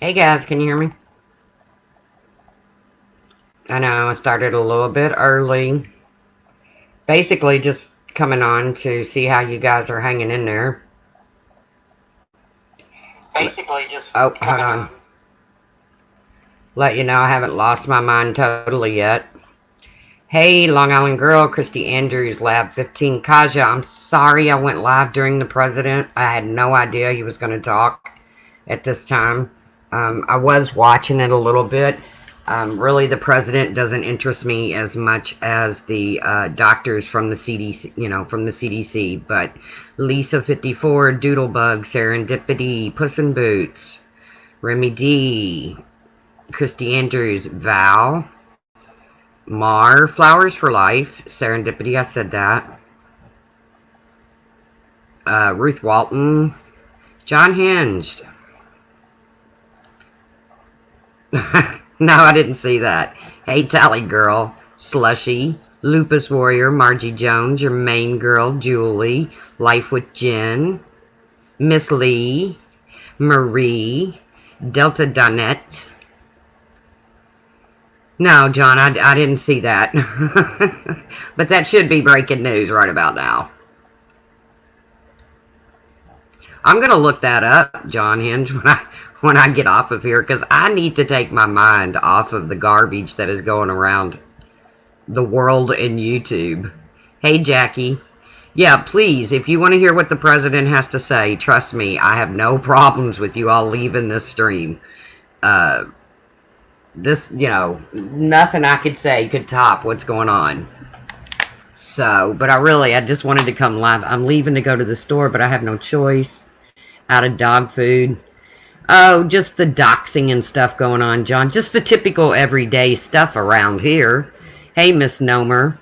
Hey guys, can you hear me? I know I started a little bit early. Basically, just coming on to see how you guys are hanging in there. Basically just Oh, hold coming on. on. Let you know I haven't lost my mind totally yet. Hey, Long Island girl, Christy Andrews, Lab 15. Kaja, I'm sorry I went live during the president. I had no idea he was going to talk at this time. I was watching it a little bit. Really, the president doesn't interest me as much as the doctors from the CDC, from the CDC. But Lisa 54, Doodlebug, Serendipity, Puss in Boots, Remy D, Christy Andrews, Val, Mar, Flowers for Life, Serendipity, I said that. Ruth Walton, John Hinged. No, I didn't see that. Hey, Tally Girl, Slushy, Lupus Warrior, Margie Jones, your main girl, Julie, Life with Jen, Miss Lee, Marie, Delta Donette. No, John, I didn't see that. But that should be breaking news right about now. I'm going to look that up, John Hinge, when I get off of here because I need to take my mind off of the garbage that is going around the world and YouTube. Hey, Jackie. Yeah, please, if you want to hear what the president has to say, trust me, I have no problems with you all leaving this stream. Uh, nothing I could say could top what's going on. So, but I just wanted to come live. I'm leaving to go to the store, but I have no choice. Out of dog food. Oh, just the doxing and stuff going on, John. Just the typical everyday stuff around here. Hey, Miss Nomer.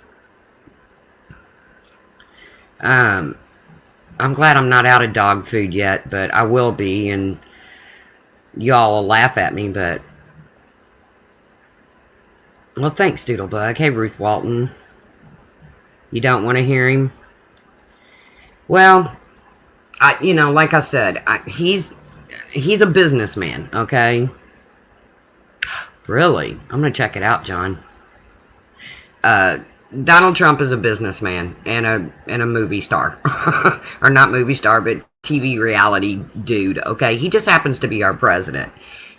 Um, I'm glad I'm not out of dog food yet, but I will be, and y'all will laugh at me, but... Well, thanks, Doodlebug. Hey, Ruth Walton. You don't want to hear him? Well, like I said, he's a businessman, okay? Really? I'm going to check it out, John. Donald Trump is a businessman and a movie star. Or not movie star, but TV reality dude, okay? He just happens to be our president.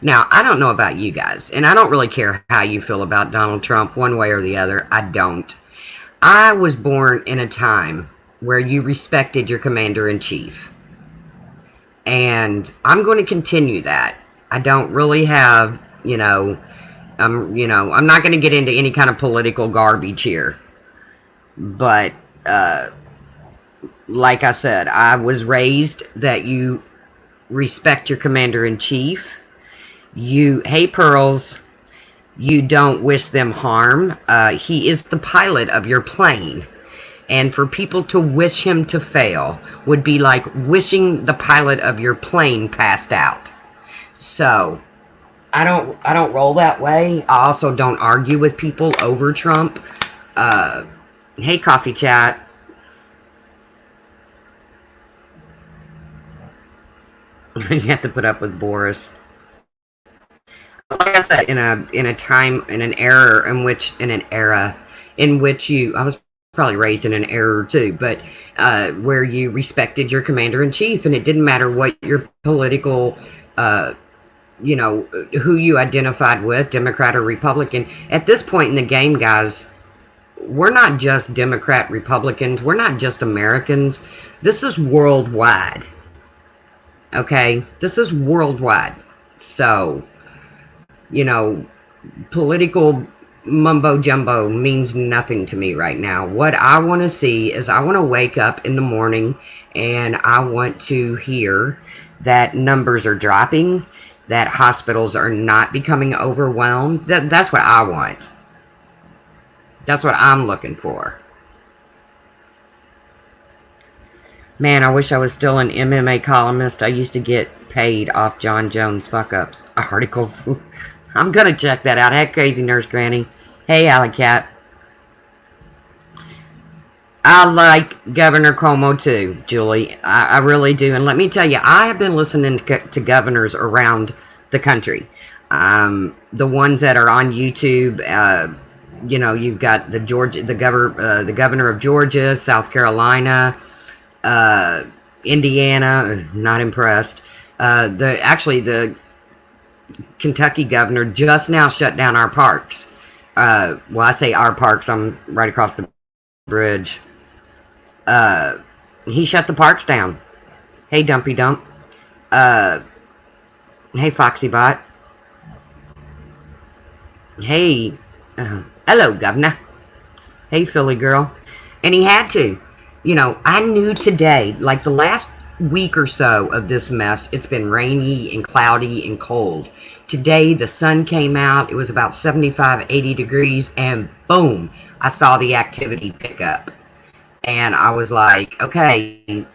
Now, I don't know about you guys, and I don't really care how you feel about Donald Trump one way or the other. I don't. I was born in a time where you respected your commander in chief. And I'm going to continue that. I don't really have, I'm not going to get into any kind of political garbage here. But like I said, I was raised that you respect your commander in chief. Hey, Pearls, you don't wish them harm. He is the pilot of your plane. And for people to wish him to fail would be like wishing the pilot of your plane passed out. So I don't roll that way. I also don't argue with people over Trump. Hey, Coffee Chat. You have to put up with Boris. Like I said, in an era in which I was probably raised in an era too, but where you respected your commander in chief, and it didn't matter what your political, who you identified with, Democrat or Republican. At this point in the game, guys, we're not just Democrat, Republicans. We're not just Americans. This is worldwide. Okay? This is worldwide. So, political mumbo jumbo means nothing to me right now. What I want to see is I want to wake up in the morning and I want to hear that numbers are dropping, that hospitals are not becoming overwhelmed. That's what I want. That's what I'm looking for. Man, I wish I was still an MMA columnist. I used to get paid off John Jones fuck-ups articles. I'm going to check that out. Hey, Crazy Nurse Granny. Hey, Alley Cat. I like Governor Cuomo too, Julie. I really do. And let me tell you, I have been listening to governors around the country. The ones that are on YouTube, you've got the governor of Georgia, South Carolina, Indiana. Not impressed. The Kentucky governor just now shut down our parks. Well, I say our parks. I'm right across the bridge. He shut the parks down. Hey, Dumpy Dump. Hey, Foxy Bot. Hey, hello, Governor. Hey, Philly girl. And he had to. I knew today, like the last week or so of this mess, it's been rainy and cloudy and cold. Today, the sun came out. It was about 75, 80 degrees, and boom, I saw the activity pick up. And I was like, okay,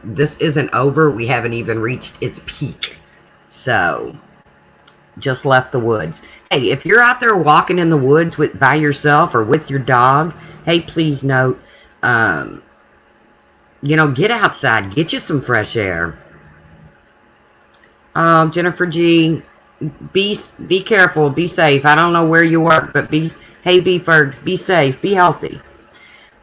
this isn't over. We haven't even reached its peak. So, just left the woods. Hey, if you're out there walking in the woods by yourself or with your dog, hey, please note, get outside, get you some fresh air. Jennifer G, be careful, be safe. I don't know where you work, but B Fergs, be safe, be healthy.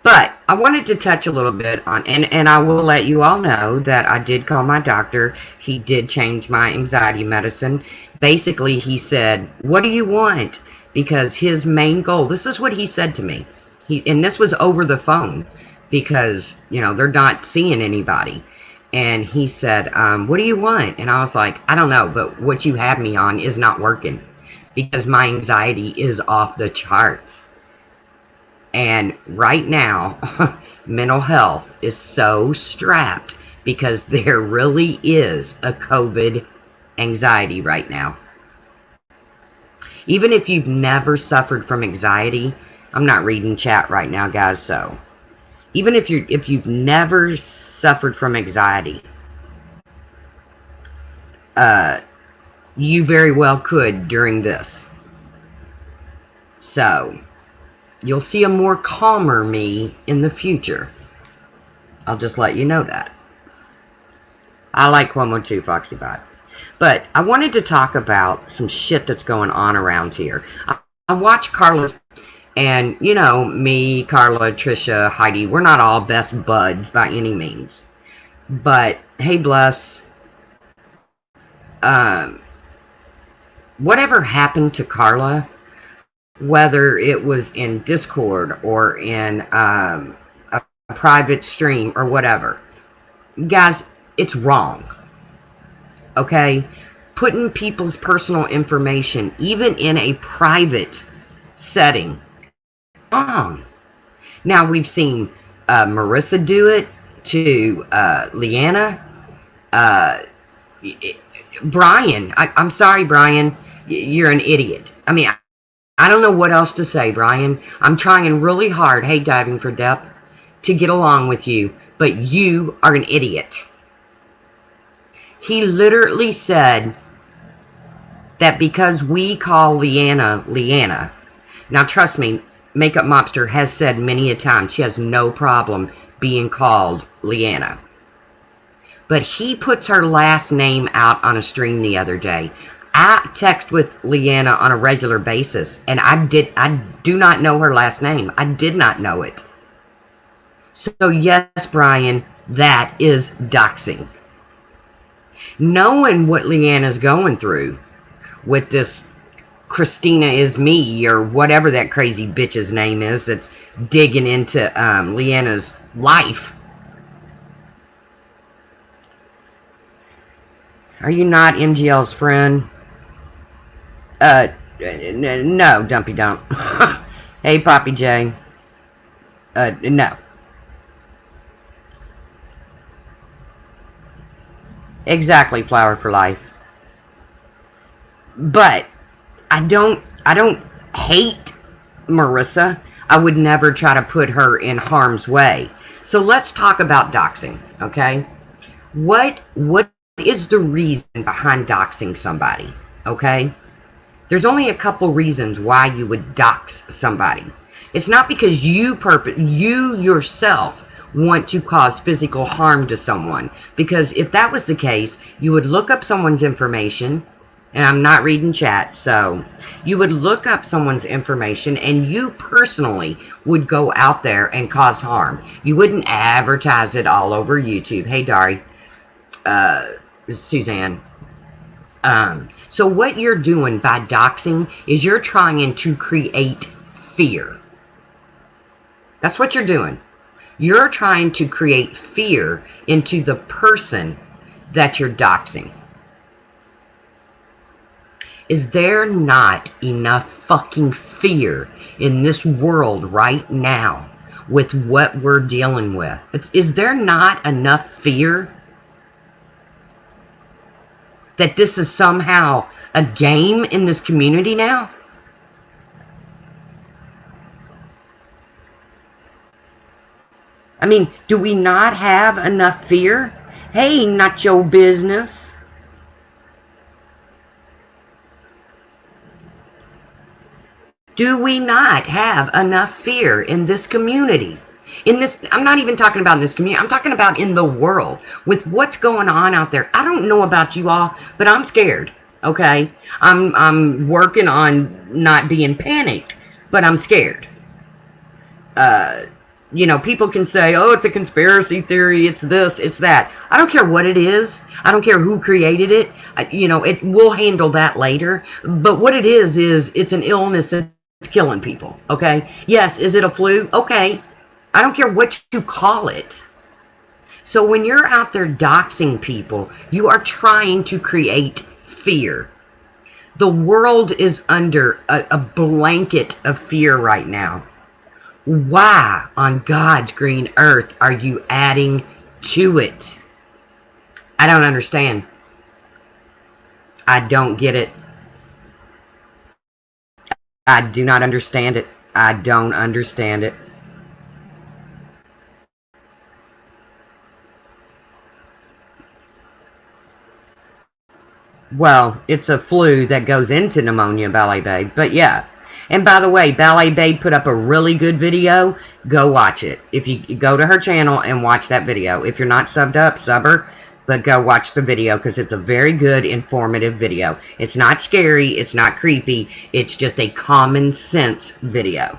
But I wanted to touch a little bit on, and I will let you all know that I did call my doctor. He did change my anxiety medicine. Basically, he said, what do you want? Because his main goal, this is what he said to me. And this was over the phone because, they're not seeing anybody. And he said, what do you want? And I was like, I don't know, but what you have me on is not working because my anxiety is off the charts. And right now, mental health is so strapped because there really is a COVID anxiety right now. Even if you've never suffered from anxiety, I'm not reading chat right now, guys, so even if you've never suffered from anxiety, you very well could during this. So you'll see a more calmer me in the future. I'll just let you know that. I like Cuomo too, Foxy Bot. But I wanted to talk about some shit that's going on around here. I watch Carla's, and me, Carla, Trisha, Heidi, we're not all best buds by any means. But hey, bless. Whatever happened to Carla, whether it was in Discord or in a private stream or whatever, guys, it's wrong. Okay? Putting people's personal information, even in a private setting, wrong. Now, we've seen Marissa do it to Leanna. Brian, I'm sorry, Brian, you're an idiot. I mean, I don't know what else to say, Brian. I'm trying really hard, hey, Diving for Depth, to get along with you, but you are an idiot. He literally said that because we call Leanna. Now, trust me, Makeup Mobster has said many a time she has no problem being called Leanna. But he puts her last name out on a stream the other day. I text with Leanna on a regular basis, and I do not know her last name. I did not know it. So yes, Brian, that is doxing. Knowing what Leanna's going through with this Christina is me, or whatever that crazy bitch's name is that's digging into Leanna's life. Are you not MGL's friend? No, Dumpy Dump. Hey, Poppy J. No. Exactly, Flower for Life. But I don't hate Marissa. I would never try to put her in harm's way. So let's talk about doxing, okay? What is the reason behind doxing somebody, okay? There's only a couple reasons why you would dox somebody. It's not because you yourself want to cause physical harm to someone. Because if that was the case, you would look up someone's information, And I'm not reading chat, so you would look up someone's information and you personally would go out there and cause harm. You wouldn't advertise it all over YouTube. Hey, Dari, Suzanne. So what you're doing by doxing is you're trying to create fear. That's what you're doing. You're trying to create fear into the person that you're doxing. Is there not enough fucking fear in this world right now with what we're dealing with? Is there not enough fear that this is somehow a game in this community now? I mean, do we not have enough fear? Hey, not your business. Do we not have enough fear in this community? I'm not even talking about in this community. I'm talking about in the world with what's going on out there. I don't know about you all, but I'm scared. Okay, I'm working on not being panicked, but I'm scared. People can say, oh, it's a conspiracy theory, it's this, it's that. I don't care what it is. I don't care who created it. We'll handle that later. But what it is it's an illness that's killing people, okay? Yes, is it a flu? Okay. I don't care what you call it. So when you're out there doxing people, you are trying to create fear. The world is under a blanket of fear right now. Why on God's green earth are you adding to it? I don't understand. I don't get it. I do not understand it. I don't understand it. Well, it's a flu that goes into pneumonia, Ballet Babe. But yeah. And by the way, Ballet Babe put up a really good video. Go watch it. If you go to her channel and watch that video. If you're not subbed up, sub her. But go watch the video because it's a very good, informative video. It's not scary. It's not creepy. It's just a common sense video.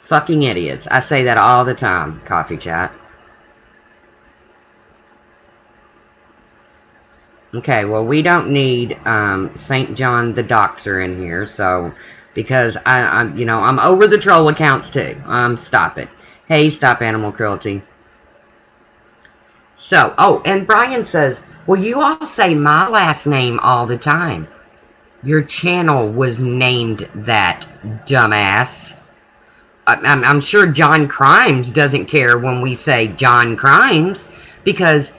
Fucking idiots. I say that all the time, Coffee Chat. Okay, well, we don't need St. John the Doxer in here, so because I'm over the troll accounts too. Stop it. Hey, stop animal cruelty. So, and Brian says, well, you all say my last name all the time. Your channel was named that, dumbass. I'm sure John Crimes doesn't care when we say John Crimes because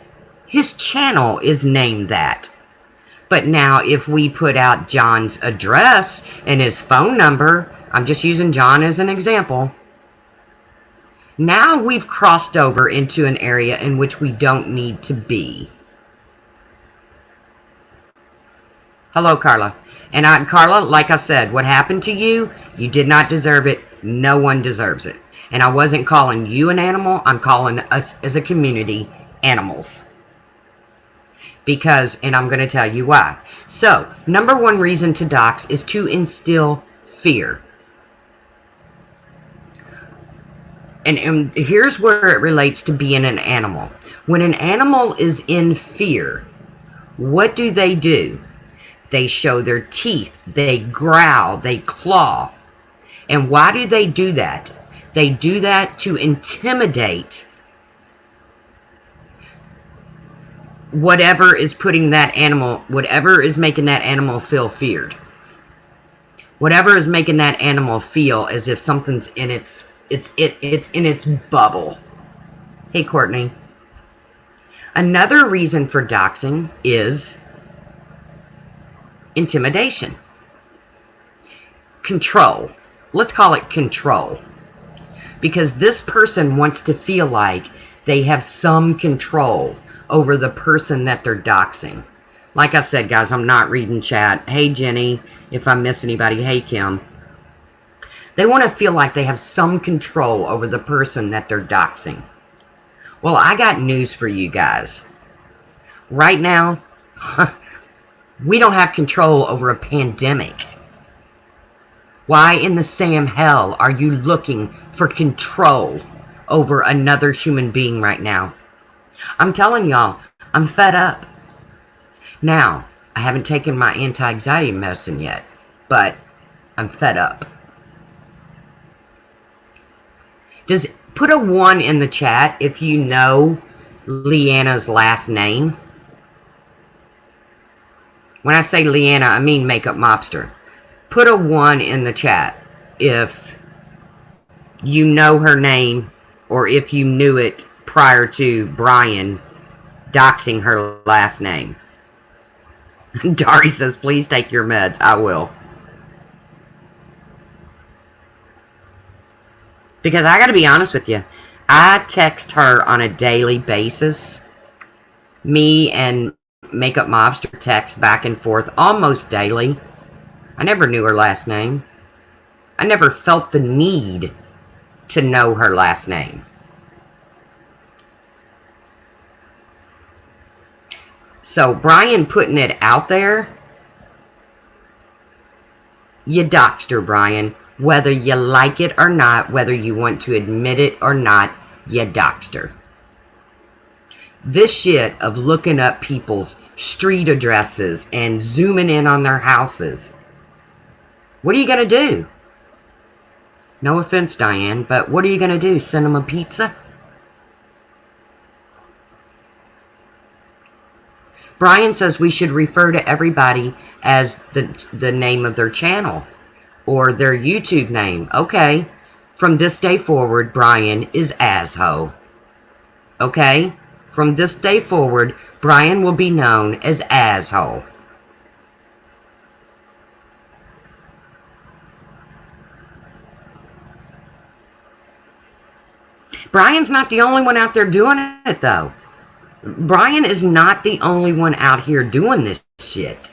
his channel is named that. But now if we put out John's address and his phone number, I'm just using John as an example. Now we've crossed over into an area in which we don't need to be. Hello, Carla. And Carla, like I said, what happened to you, you did not deserve it. No one deserves it. And I wasn't calling you an animal. I'm calling us as a community animals. Because, and I'm going to tell you why. So, number one reason to dox is to instill fear. And here's where it relates to being an animal. When an animal is in fear, what do? They show their teeth, they growl, they claw. And why do they do that? They do that to intimidate whatever is putting that animal, whatever is making that animal feel feared. Whatever is making that animal feel as if something's in it's in its bubble. Hey, Courtney. Another reason for doxing is intimidation. Control. Let's call it control. Because this person wants to feel like they have some control over the person that they're doxing. Like I said, guys, I'm not reading chat. Hey, Jenny, if I miss anybody. Hey, Kim. They want to feel like they have some control over the person that they're doxing. Well, I got news for you guys. Right now, we don't have control over a pandemic. Why in the Sam hell are you looking for control over another human being right now? I'm telling y'all, I'm fed up. Now, I haven't taken my anti-anxiety medicine yet, but I'm fed up. Put a 1 in the chat if you know Leanna's last name. When I say Leanna, I mean Makeup Mobster. Put a 1 in the chat if you know her name or if you knew it prior to Brian doxing her last name. Dari says, please take your meds. I will. Because I gotta be honest with you, I text her on a daily basis. Me and Makeup Mobster text back and forth almost daily. I never knew her last name. I never felt the need to know her last name. So Brian putting it out there, you doxed her, Brian. Whether you like it or not, whether you want to admit it or not, you doxed her. This shit of looking up people's street addresses and zooming in on their houses. What are you going to do? No offense, Diane, but what are you going to do? Send them a pizza? Brian says we should refer to everybody as the name of their channel or their YouTube name. Okay. From this day forward, Brian is Asho. Okay? From this day forward, Brian will be known as Asshole. Brian's not the only one out there doing it, though. Brian is not the only one out here doing this shit.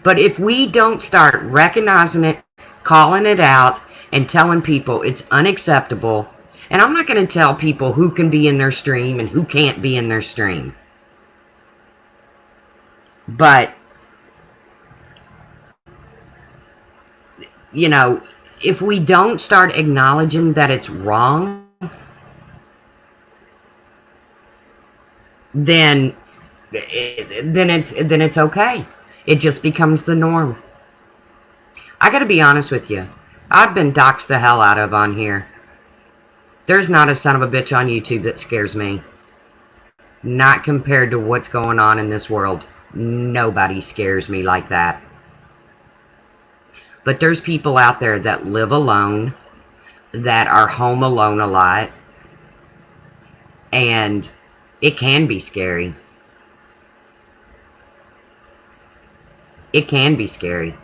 But if we don't start recognizing it, calling it out, and telling people it's unacceptable, and I'm not going to tell people who can be in their stream and who can't be in their stream. But, you know, if we don't start acknowledging that it's wrong, then it's okay. It just becomes the norm. I gotta be honest with you. I've been doxed the hell out of on here. There's not a son of a bitch on YouTube that scares me. Not compared to what's going on in this world. Nobody scares me like that. But there's people out there that live alone, that are home alone a lot, and it can be scary. It can be scary.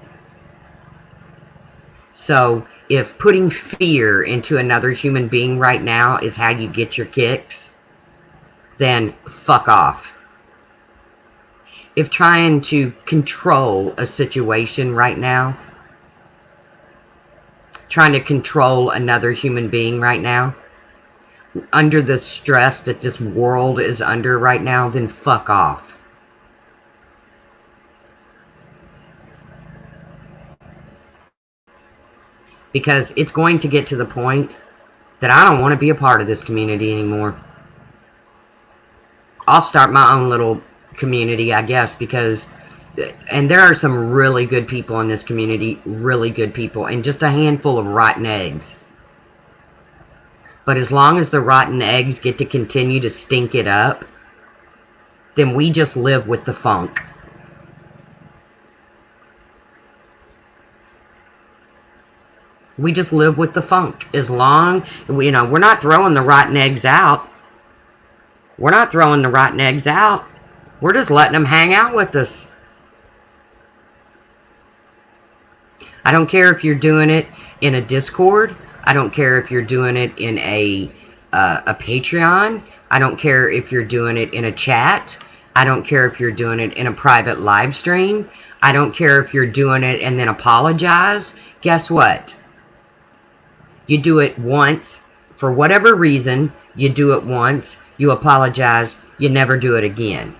So, if putting fear into another human being right now is how you get your kicks, then fuck off. If trying to control a situation right now, trying to control another human being right now, under the stress that this world is under right now, then fuck off. Because it's going to get to the point that I don't want to be a part of this community anymore. I'll start my own little community, I guess, because, and there are some really good people in this community, really good people, and just a handful of rotten eggs. But as long as the rotten eggs get to continue to stink it up, then we just live with the funk. We just live with the funk. As long, you know, we're not throwing the rotten eggs out. We're not throwing the rotten eggs out. We're just letting them hang out with us. I don't care if you're doing it in a Discord. I don't care if you're doing it in a Patreon. I don't care if you're doing it in a chat. I don't care if you're doing it in a private live stream. I don't care if you're doing it and then apologize. Guess what? You do it once, for whatever reason, You do it once, you apologize, you never do it again.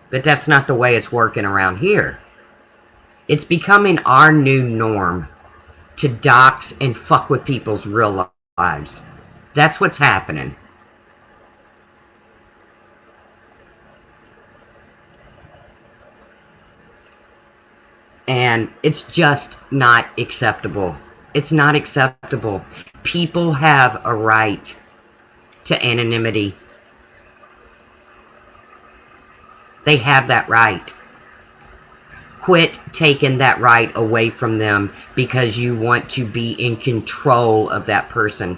But that's not the way it's working around here. It's becoming our new norm to dox and fuck with people's real lives. That's what's happening. And it's just not acceptable. It's not acceptable. People have a right to anonymity. They have that right. Quit taking that right away from them because you want to be in control of that person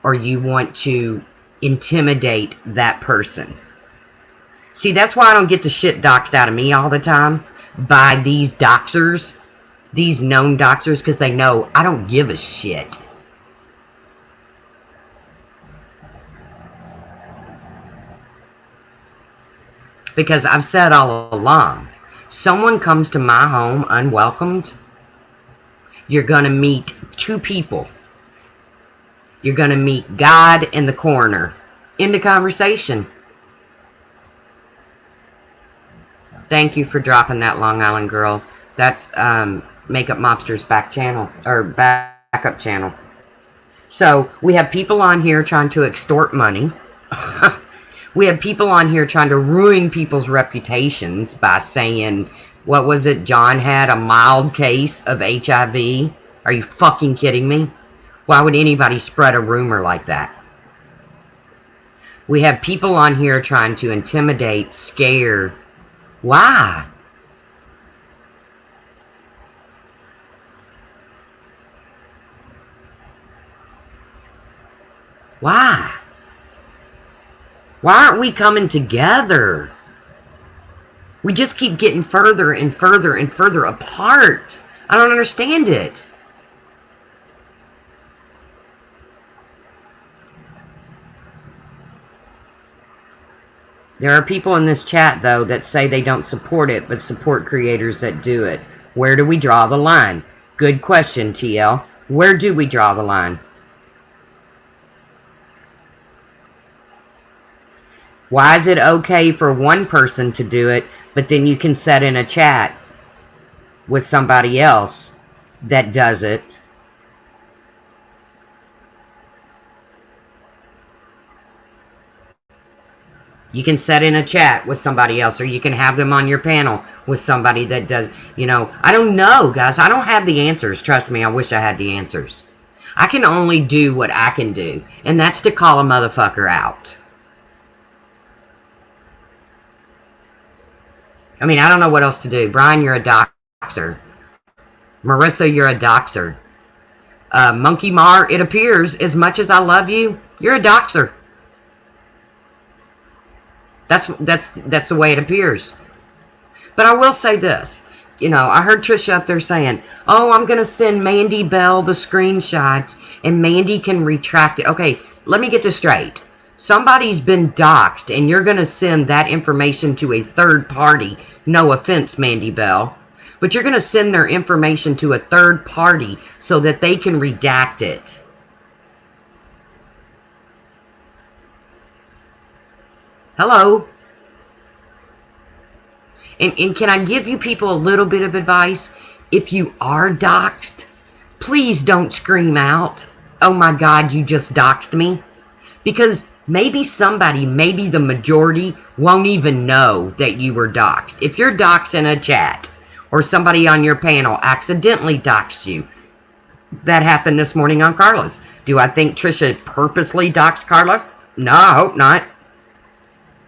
or you want to intimidate that person. See, that's why I don't get the shit doxed out of me all the time by these doxers, these known doxers, because they know I don't give a shit. Because I've said all along, someone comes to my home unwelcomed, you're going to meet two people. You're going to meet God and the coroner. End of conversation. Thank you for dropping that, Long Island girl. That's Makeup Mobster's back channel, or backup channel. So we have people on here trying to extort money. We have people on here trying to ruin people's reputations by saying, what was it, John had a mild case of HIV? Are you fucking kidding me? Why would anybody spread a rumor like that? We have people on here trying to intimidate, scare. Why? Why? Why aren't we coming together? We just keep getting further and further and further apart. I don't understand it. There are people in this chat, though, that say they don't support it, but support creators that do it. Where do we draw the line? Good question, TL. Where do we draw the line? Why is it okay for one person to do it, but then you can set in a chat with somebody else that does it? You can set in a chat with somebody else, or you can have them on your panel with somebody that does, you know. I don't know, guys. I don't have the answers. Trust me, I wish I had the answers. I can only do what I can do, and that's to call a motherfucker out. I mean, I don't know what else to do. Brian, you're a doxer. Marissa, you're a doxer. Monkey Mar, it appears, as much as I love you, you're a doxer. That's the way it appears. But I will say this. You know, I heard Trisha up there saying, oh, I'm going to send Mandy Bell the screenshots and Mandy can retract it. Okay, let me get this straight. Somebody's been doxxed and you're going to send that information to a third party. No offense, Mandy Bell. But you're going to send their information to a third party so that they can redact it. Hello? And can I give you people a little bit of advice? If you are doxxed, please don't scream out, oh my God, you just doxed me. Because maybe somebody, maybe the majority, won't even know that you were doxxed. If you're doxxed in a chat, or somebody on your panel accidentally doxed you, that happened this morning on Carla's. Do I think Trisha purposely doxed Carla? No, I hope not.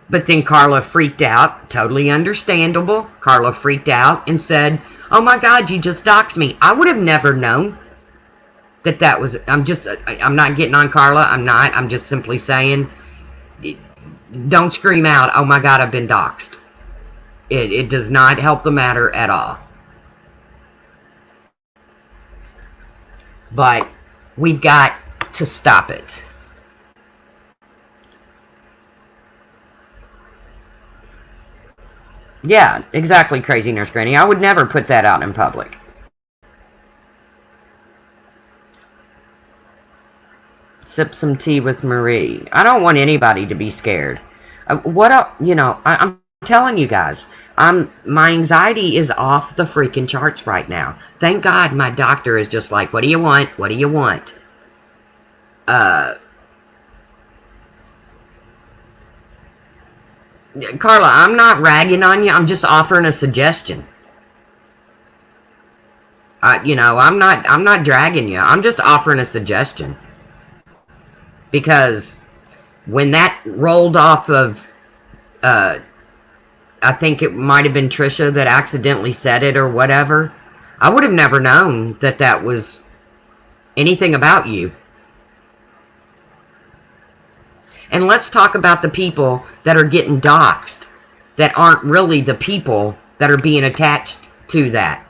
But then Carla freaked out, totally understandable. Carla freaked out and said, oh my God, you just doxed me. I would have never known that was, I'm not getting on Carla. I'm just simply saying, don't scream out, oh my God, I've been doxed. It does not help the matter at all. But we've got to stop it. Yeah, exactly, Crazy Nurse Granny. I would never put that out in public. Sip some tea with Marie. I don't want anybody to be scared. I'm telling you guys, my anxiety is off the freaking charts right now. Thank God my doctor is just like, what do you want? What do you want? Carla, I'm not ragging on you. I'm just offering a suggestion. I'm not dragging you. I'm just offering a suggestion. Because when that rolled off of, I think it might have been Trisha that accidentally said it or whatever, I would have never known that that was anything about you. And let's talk about the people that are getting doxxed, that aren't really the people that are being attached to that.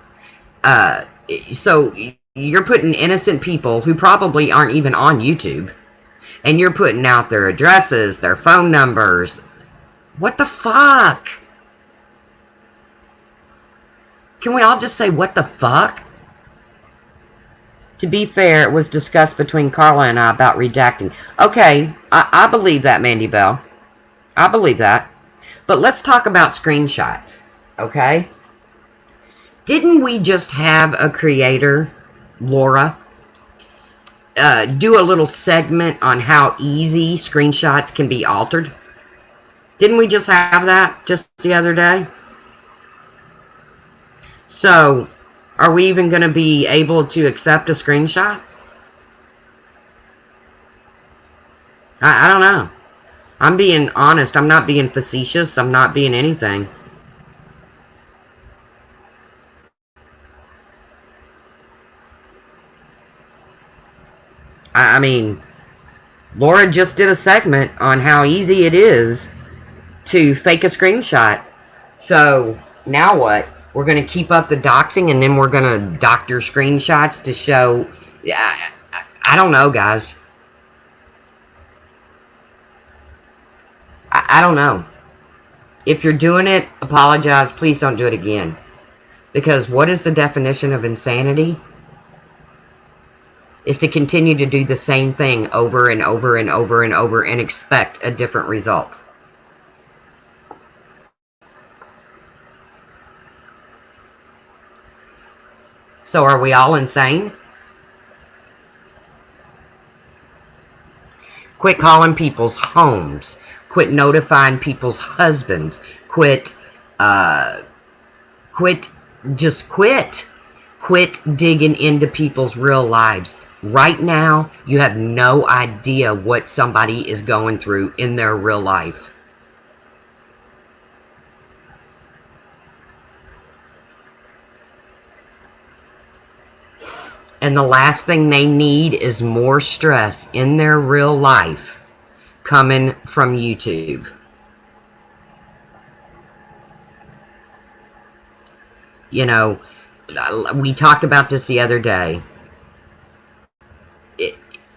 So you're putting innocent people who probably aren't even on YouTube, and you're putting out their addresses, their phone numbers. What the fuck? Can we all just say, what the fuck? To be fair, it was discussed between Carla and I about redacting. Okay, I believe that, Mandy Bell. I believe that. But let's talk about screenshots, okay? Didn't we just have a creator, Laura, do a little segment on how easy screenshots can be altered? Didn't we just have that just the other day? So, are we even going to be able to accept a screenshot? I don't know. I'm being honest. I'm not being facetious. I'm not being anything. I mean, Laura just did a segment on how easy it is to fake a screenshot. So, now what? We're going to keep up the doxing, and then we're going to doctor screenshots to show... I don't know, guys. I don't know. If you're doing it, apologize. Please don't do it again. Because what is the definition of insanity? Is to continue to do the same thing over and over and over and over and expect a different result. So are we all insane? Quit calling people's homes. Quit notifying people's husbands. Quit. Just quit. Quit digging into people's real lives. Right now, you have no idea what somebody is going through in their real life. And the last thing they need is more stress in their real life coming from YouTube. You know, we talked about this the other day.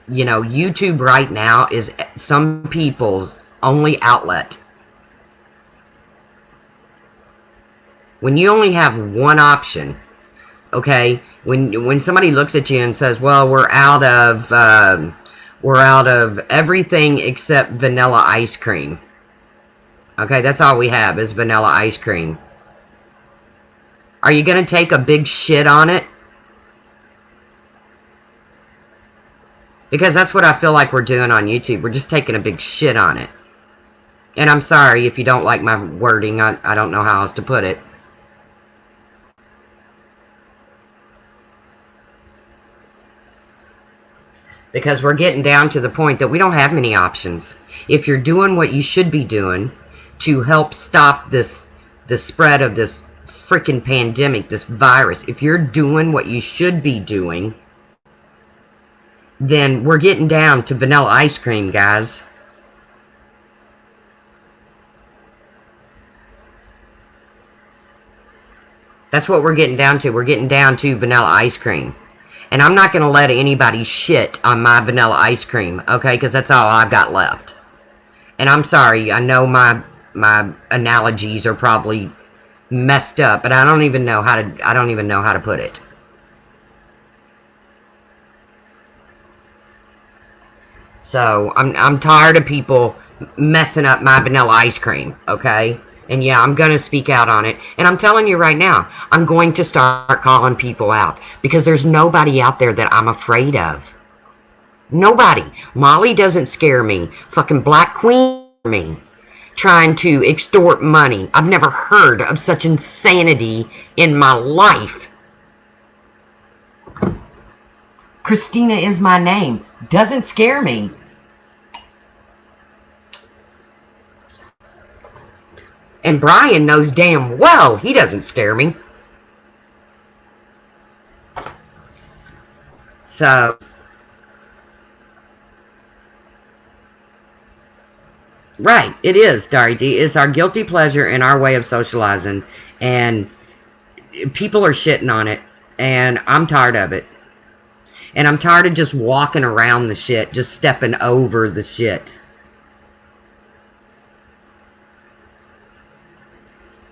YouTube right now is some people's only outlet. When you only have one option, okay, when somebody looks at you and says, well, we're out of everything except vanilla ice cream. Okay, that's all we have is vanilla ice cream. Are you going to take a big shit on it? Because that's what I feel like we're doing on YouTube. We're just taking a big shit on it. And I'm sorry if you don't like my wording. I don't know how else to put it. Because we're getting down to the point that we don't have many options. If you're doing what you should be doing to help stop the spread of this freaking pandemic, this virus, if you're doing what you should be doing, then we're getting down to vanilla ice cream, guys. That's what we're getting down to. We're getting down to vanilla ice cream. And I'm not going to let anybody shit on my vanilla ice cream, okay? Because that's all I've got left. And I'm sorry. I know my analogies are probably messed up, but I don't even know how to put it. So I'm tired of people messing up my vanilla ice cream, okay? And yeah, I'm going to speak out on it. And I'm telling you right now, I'm going to start calling people out because there's nobody out there that I'm afraid of. Nobody. Molly doesn't scare me. Fucking Black Queen me. Trying to extort money. I've never heard of such insanity in my life. Christina is my name. Doesn't scare me. And Brian knows damn well he doesn't scare me. So, right, it is, Dari D. It's our guilty pleasure and our way of socializing. And people are shitting on it. And I'm tired of it. And I'm tired of just walking around the shit, just stepping over the shit.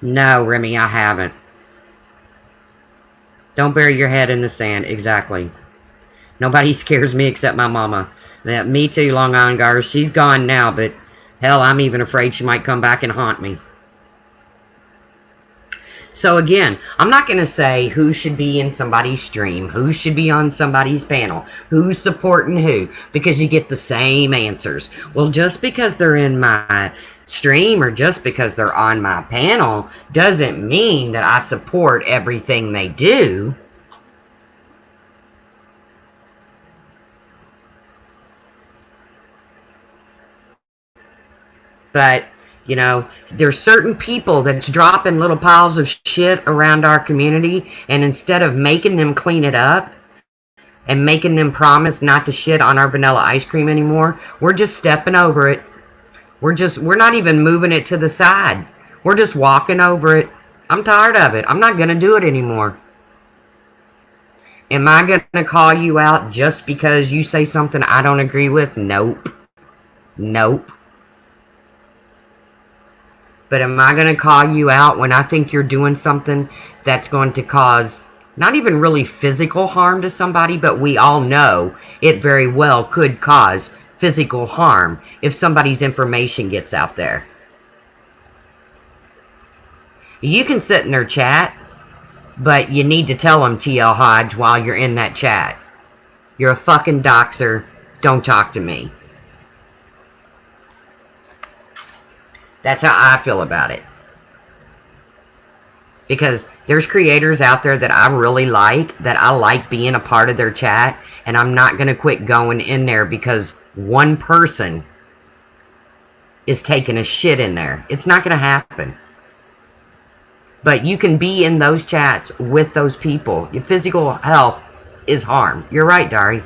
No, Remy, I haven't. Don't bury your head in the sand. Exactly. Nobody scares me except my mama. Me too, Long Island Garter. She's gone now, but hell, I'm even afraid she might come back and haunt me. So again, I'm not going to say who should be in somebody's stream, who should be on somebody's panel, who's supporting who, because you get the same answers. Well, just because they're in my stream or just because they're on my panel doesn't mean that I support everything they do. But, you know, there's certain people that's dropping little piles of shit around our community, and instead of making them clean it up and making them promise not to shit on our vanilla ice cream anymore, we're just stepping over it. We're not even moving it to the side. We're just walking over it. I'm tired of it. I'm not going to do it anymore. Am I going to call you out just because you say something I don't agree with? Nope. Nope. But am I going to call you out when I think you're doing something that's going to cause not even really physical harm to somebody, but we all know it very well could cause physical harm if somebody's information gets out there? You can sit in their chat, but you need to tell them, TL Hodge, while you're in that chat. You're a fucking doxer. Don't talk to me. That's how I feel about it. Because there's creators out there that I really like, that I like being a part of their chat, and I'm not going to quit going in there because one person is taking a shit in there. It's not going to happen. But you can be in those chats with those people. Your physical health is harmed. You're right, Dari.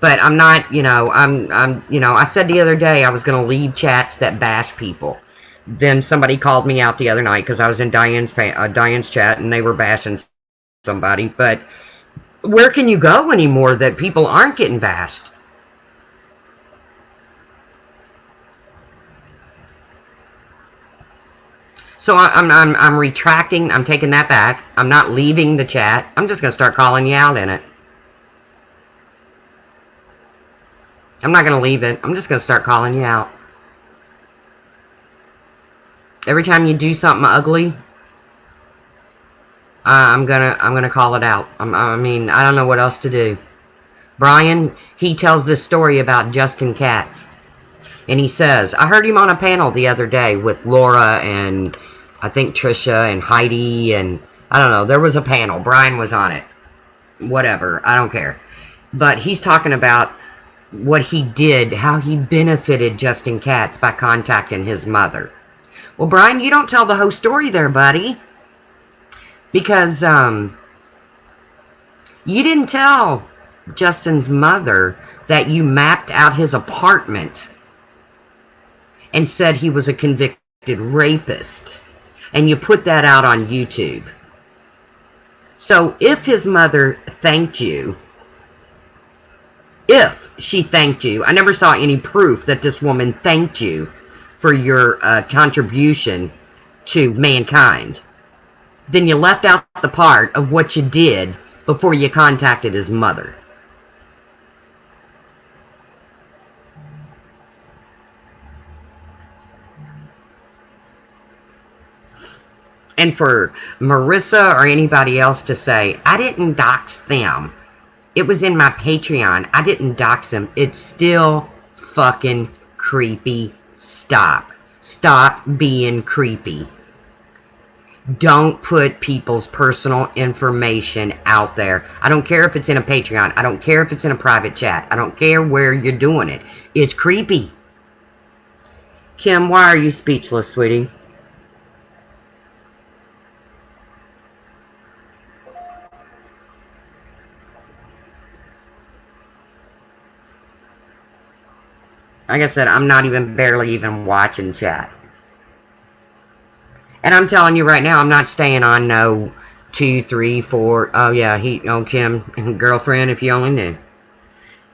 But I'm not, I said the other day I was going to leave chats that bash people. Then somebody called me out the other night because I was in Diane's chat and they were bashing somebody. But where can you go anymore that people aren't getting bashed? So I'm retracting. I'm taking that back. I'm not leaving the chat. I'm just going to start calling you out in it. I'm not going to leave it. I'm just going to start calling you out. Every time you do something ugly, I'm gonna call it out. I mean, I don't know what else to do. Brian, he tells this story about Justin Katz. And he says, I heard him on a panel the other day with Laura and I think Trisha and Heidi and I don't know. There was a panel. Brian was on it. Whatever. I don't care. But he's talking about what he did, how he benefited Justin Katz by contacting his mother. Well, Brian, you don't tell the whole story there, buddy. Because you didn't tell Justin's mother that you mapped out his apartment and said he was a convicted rapist. And you put that out on YouTube. So if his mother thanked you, if she thanked you, I never saw any proof that this woman thanked you for your contribution to mankind. Then you left out the part of what you did before you contacted his mother. And for Marissa or anybody else to say, I didn't dox them. It was in my Patreon. I didn't dox them. It's still fucking creepy. Stop. Stop being creepy. Don't put people's personal information out there. I don't care if it's in a Patreon. I don't care if it's in a private chat. I don't care where you're doing it. It's creepy. Kim, why are you speechless, sweetie? Like I said, I'm not even barely even watching chat. And I'm telling you right now, I'm not staying on no 2, 3, 4. Oh yeah, Kim, girlfriend, if you only knew.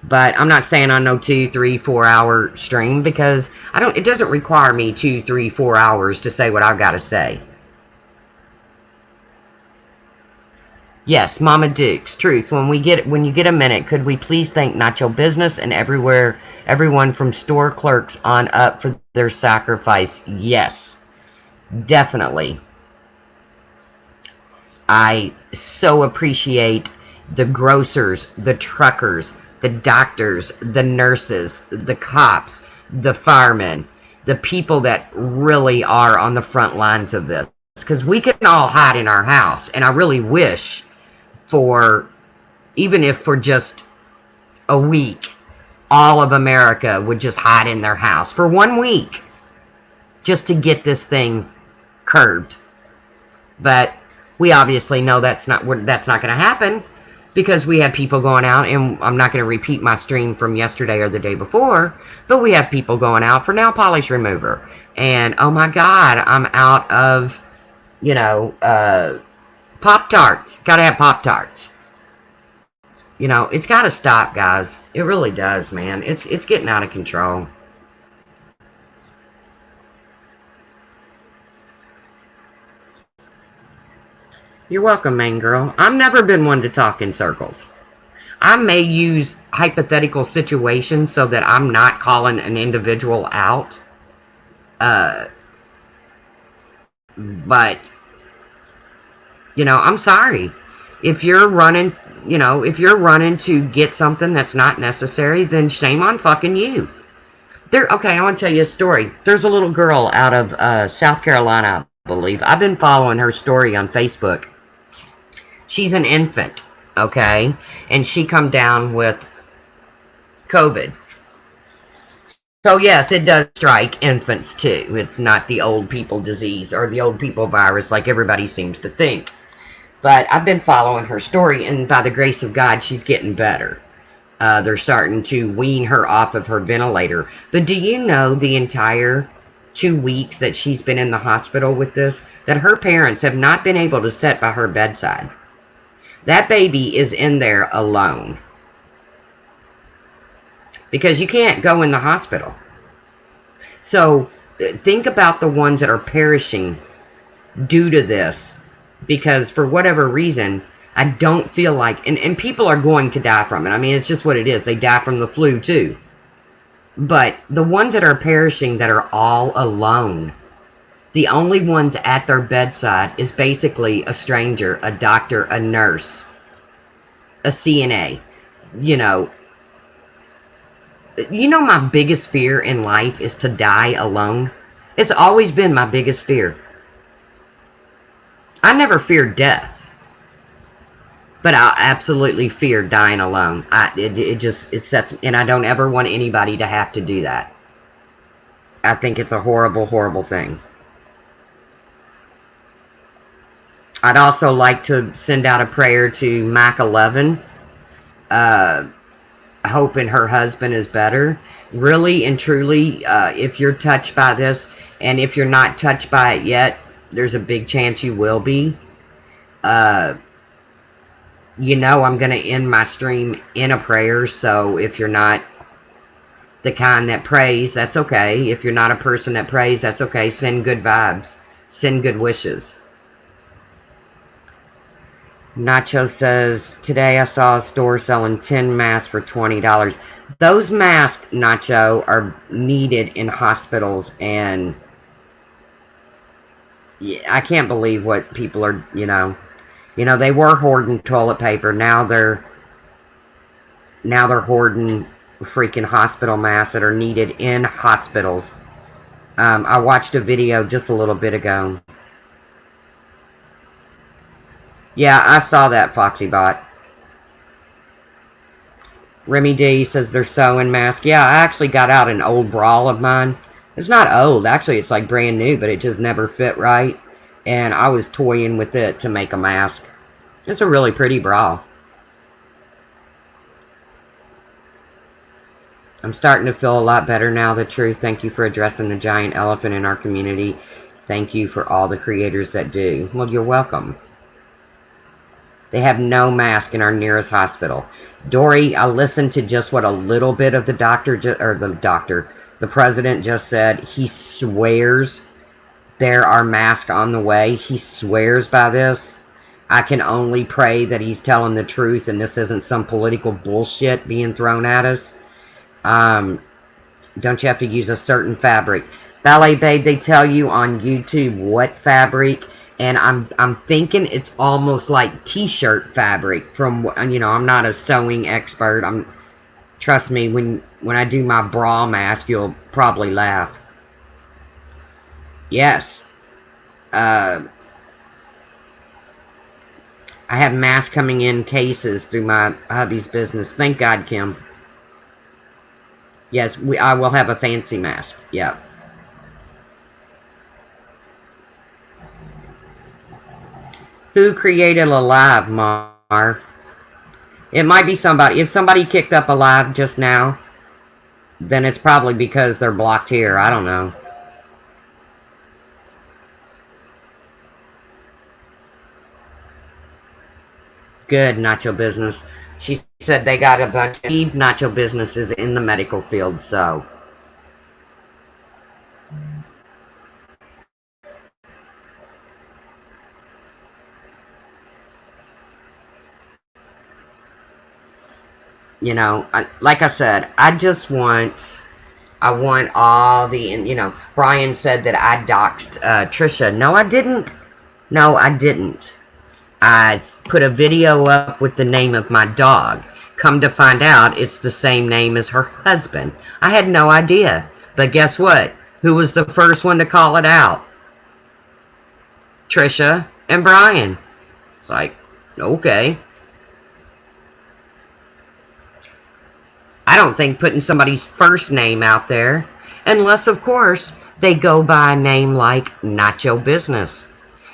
But I'm not staying on no 2, 3, 4 hour stream because it doesn't require me 2, 3, 4 hours to say what I've got to say. Yes, Mama Dukes, truth. When you get a minute, could we please thank Nacho Business and everyone from store clerks on up for their sacrifice? Yes, definitely. I so appreciate the grocers, the truckers, the doctors, the nurses, the cops, the firemen, the people that really are on the front lines of this. Because we can all hide in our house, and I really wish even if for just a week, all of America would just hide in their house for 1 week just to get this thing curbed. But we obviously know that's not going to happen because we have people going out, and I'm not going to repeat my stream from yesterday or the day before, but we have people going out for nail polish remover. And oh my God, I'm out of, Pop-Tarts. Gotta have Pop-Tarts. It's gotta stop, guys. It really does, man. It's getting out of control. You're welcome, main girl. I've never been one to talk in circles. I may use hypothetical situations so that I'm not calling an individual out. But I'm sorry. If you're running to get something that's not necessary, then shame on fucking you. Okay, I want to tell you a story. There's a little girl out of South Carolina, I believe. I've been following her story on Facebook. She's an infant, okay? And she come down with COVID. So yes, it does strike infants too. It's not the old people disease or the old people virus like everybody seems to think. But I've been following her story, and by the grace of God, she's getting better. They're starting to wean her off of her ventilator. But do you know the entire 2 weeks that she's been in the hospital with this, that her parents have not been able to sit by her bedside? That baby is in there alone. Because you can't go in the hospital. So think about the ones that are perishing due to this. Because for whatever reason, I don't feel like... And people are going to die from it. I mean, it's just what it is. They die from the flu, too. But the ones that are perishing that are all alone, the only ones at their bedside is basically a stranger, a doctor, a nurse, a CNA. My biggest fear in life is to die alone. It's always been my biggest fear. I never feared death, but I absolutely fear dying alone. It sets, and I don't ever want anybody to have to do that. I think it's a horrible, horrible thing. I'd also like to send out a prayer to Mac 11, hoping her husband is better. Really and truly, if you're touched by this, and if you're not touched by it yet, there's a big chance you will be. I'm going to end my stream in a prayer, so if you're not the kind that prays, that's okay. If you're not a person that prays, that's okay. Send good vibes. Send good wishes. Nacho says, today I saw a store selling 10 masks for $20. Those masks, Nacho, are needed in hospitals, and yeah, I can't believe what people are, they were hoarding toilet paper. Now they're hoarding freaking hospital masks that are needed in hospitals. I watched a video just a little bit ago. Yeah, I saw that, FoxyBot. Remy D says they're sewing masks. Yeah, I actually got out an old bra of mine. It's not old. Actually, it's like brand new, but it just never fit right. And I was toying with it to make a mask. It's a really pretty bra. I'm starting to feel a lot better now, the truth. Thank you for addressing the giant elephant in our community. Thank you for all the creators that do. Well, you're welcome. They have no mask in our nearest hospital. Dory, I listened to just what a little bit of the the president just said. He swears there are masks on the way. He swears by this. I can only pray that he's telling the truth and this isn't some political bullshit being thrown at us. Don't you have to use a certain fabric? Ballet Babe, they tell you on YouTube what fabric, and I'm thinking it's almost like t-shirt fabric from, I'm not a sewing expert. Trust me, when I do my bra mask, you'll probably laugh. Yes. I have masks coming in cases through my hubby's business. Thank God, Kim. Yes, I will have a fancy mask. Yeah. Who created a live, Mar? It might be somebody. If somebody kicked up a live just now, then it's probably because they're blocked here. I don't know. Good, Nacho Business. She said they got a bunch of Nacho businesses in the medical field, so. Like I said, I want all the, Brian said that I doxed Trisha. No, I didn't. No, I didn't. I put a video up with the name of my dog. Come to find out, it's the same name as her husband. I had no idea. But guess what? Who was the first one to call it out? Trisha and Brian. It's like, okay. I don't think putting somebody's first name out there, unless, of course, they go by a name like Nacho Business.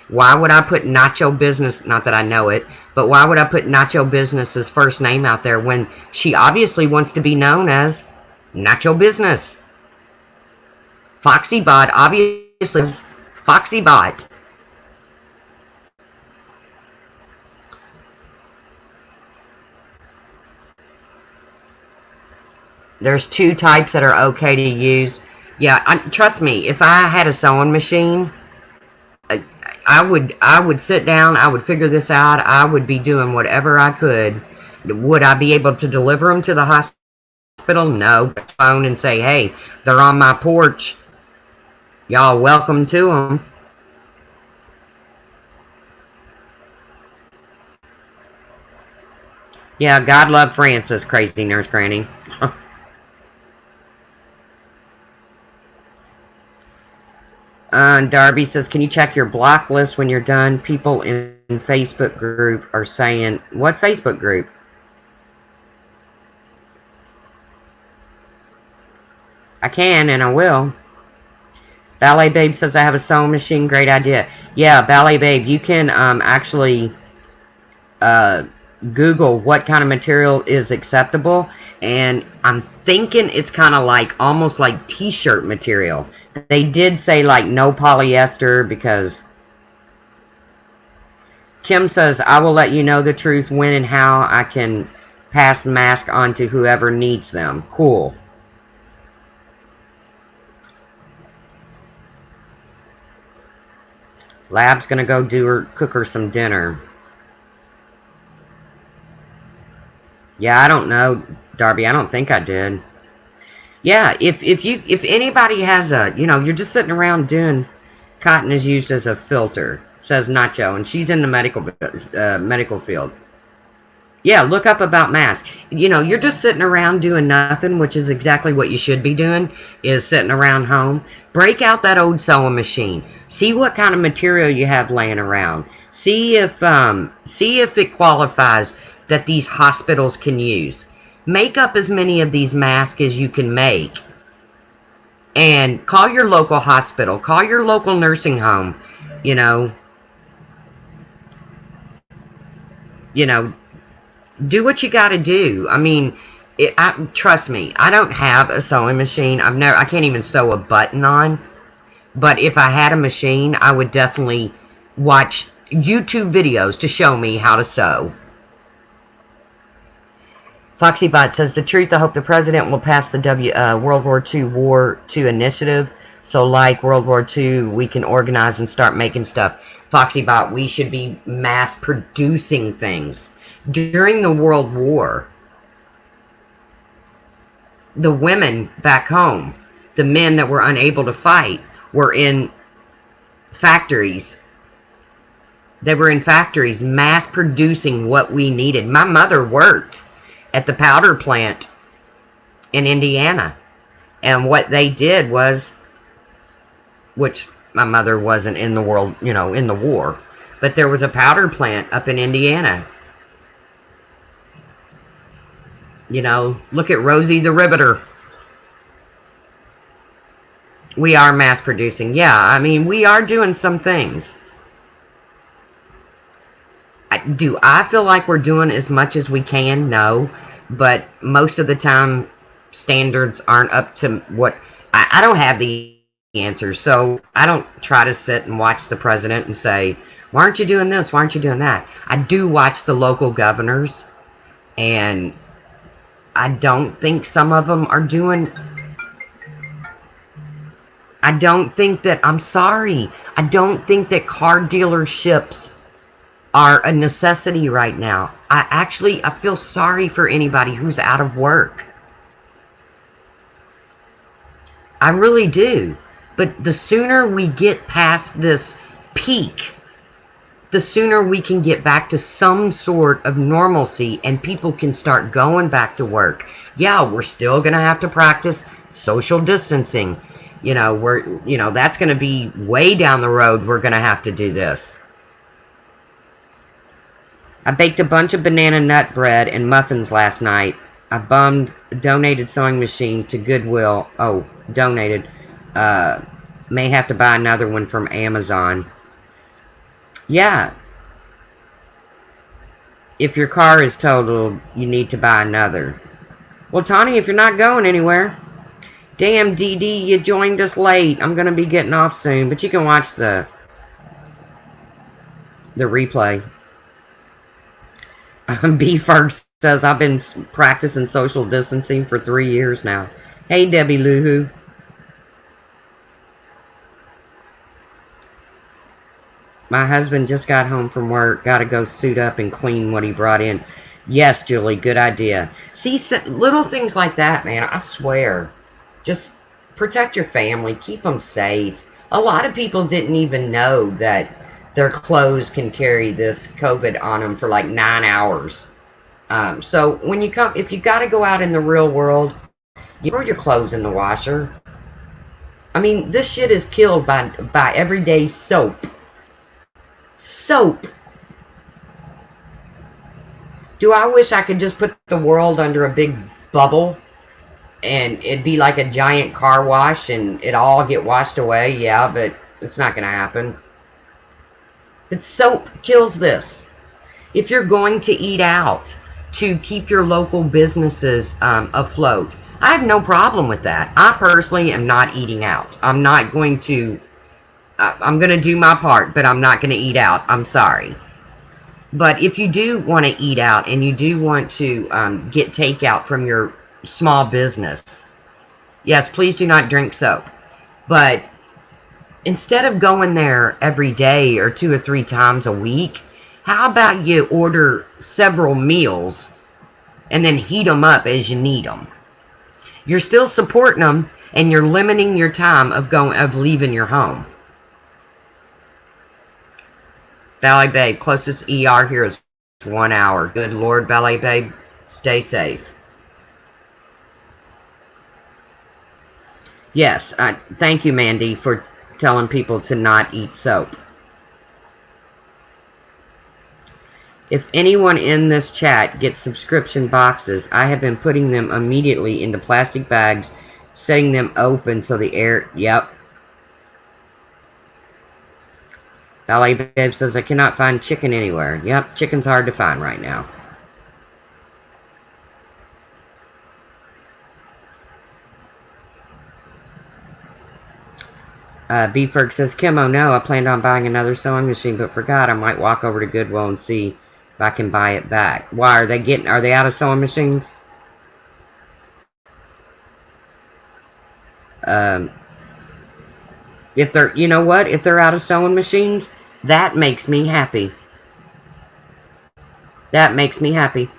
Why would I put Nacho Business, not that I know it, but why would I put Nacho Business's first name out there when she obviously wants to be known as Nacho Business? FoxyBot obviously is FoxyBot. There's two types that are okay to use. Yeah, trust me, if I had a sewing machine, I would sit down, I would figure this out, I would be doing whatever I could. Would I be able to deliver them to the hospital? No. Phone and say, hey, they're on my porch. Y'all welcome to them. Yeah, God love Francis, crazy nurse granny. Darby says, can you check your block list when you're done? People in Facebook group are saying, what Facebook group? I can and I will. Ballet Babe says, I have a sewing machine. Great idea. Yeah, Ballet Babe, you can actually Google what kind of material is acceptable. And I'm thinking it's kind of like, almost like t-shirt material. They did say like no polyester because Kim says, I will let you know the truth when and how I can pass masks on to whoever needs them. Cool. Lab's gonna go cook her some dinner. Yeah, I don't know, Darby. I don't think I did. Yeah, if anybody has a, you're just sitting around doing, cotton is used as a filter, says Nacho, and she's in the medical field. Yeah, look up about masks. You're just sitting around doing nothing, which is exactly what you should be doing, is sitting around home. Break out that old sewing machine. See what kind of material you have laying around. See if it qualifies that these hospitals can use. Make up as many of these masks as you can make. And call your local hospital, call your local nursing home, you know, you know, do what you got to do. I mean, trust me, I don't have a sewing machine. I can't even sew a button on. But if I had a machine, I would definitely watch YouTube videos to show me how to sew. FoxyBot says the truth. I hope the president will pass the World War II War II initiative. So, like World War II, we can organize and start making stuff. FoxyBot, we should be mass producing things. During the World War, the women back home, the men that were unable to fight, were in factories. They were in factories mass producing what we needed. My mother worked at the powder plant in Indiana. And what they did was, which my mother wasn't in the world, in the war, but there was a powder plant up in Indiana. Look at Rosie the Riveter. We are mass producing. Yeah, I mean, we are doing some things. Do I feel like we're doing as much as we can? No. But most of the time, standards aren't up to what... I don't have the answers, so I don't try to sit and watch the president and say, why aren't you doing this? Why aren't you doing that? I do watch the local governors, and I don't think some of them are doing... I don't think that... I'm sorry. I don't think that car dealerships are a necessity right now. I feel sorry for anybody who's out of work. I really do. But the sooner we get past this peak, the sooner we can get back to some sort of normalcy and people can start going back to work. Yeah, we're still going to have to practice social distancing. That's going to be way down the road. We're going to have to do this. I baked a bunch of banana nut bread and muffins last night. I donated sewing machine to Goodwill. Oh, donated. May have to buy another one from Amazon. Yeah. If your car is totaled, you need to buy another. Well, Tawny, if you're not going anywhere. Damn, DD, you joined us late. I'm going to be getting off soon, but you can watch the replay. B Ferg says, I've been practicing social distancing for 3 years now. Hey, Debbie Luhu. My husband just got home from work. Got to go suit up and clean what he brought in. Yes, Julie, good idea. See, little things like that, man, I swear. Just protect your family. Keep them safe. A lot of people didn't even know that their clothes can carry this COVID on them for like 9 hours. So when you come, if you got to go out in the real world, you throw your clothes in the washer. I mean, this shit is killed by everyday soap. Soap. Do I wish I could just put the world under a big bubble and it'd be like a giant car wash and it all get washed away? Yeah, but it's not going to happen. But soap kills this. If you're going to eat out to keep your local businesses afloat, I have no problem with that. I personally am not eating out. I'm not going to... I'm going to do my part, but I'm not going to eat out. I'm sorry. But if you do want to eat out and you do want to get takeout from your small business, yes, please do not drink soap. But instead of going there every day or 2 or 3 times a week, how about you order several meals and then heat them up as you need them. You're still supporting them, and you're limiting your time of leaving your home. Ballet Babe, closest ER here is 1 hour. Good Lord, Ballet Babe, stay safe. Yes, thank you, Mandy, for telling people to not eat soap. If anyone in this chat gets subscription boxes, I have been putting them immediately into plastic bags, setting them open so the air... Yep. Ballet Babe says, I cannot find chicken anywhere. Yep, chicken's hard to find right now. B-Ferg says, Kim, oh no, I planned on buying another sewing machine, but forgot. I might walk over to Goodwill and see if I can buy it back. Why, are they out of sewing machines? If they're, you know what? If they're out of sewing machines, that makes me happy. That makes me happy.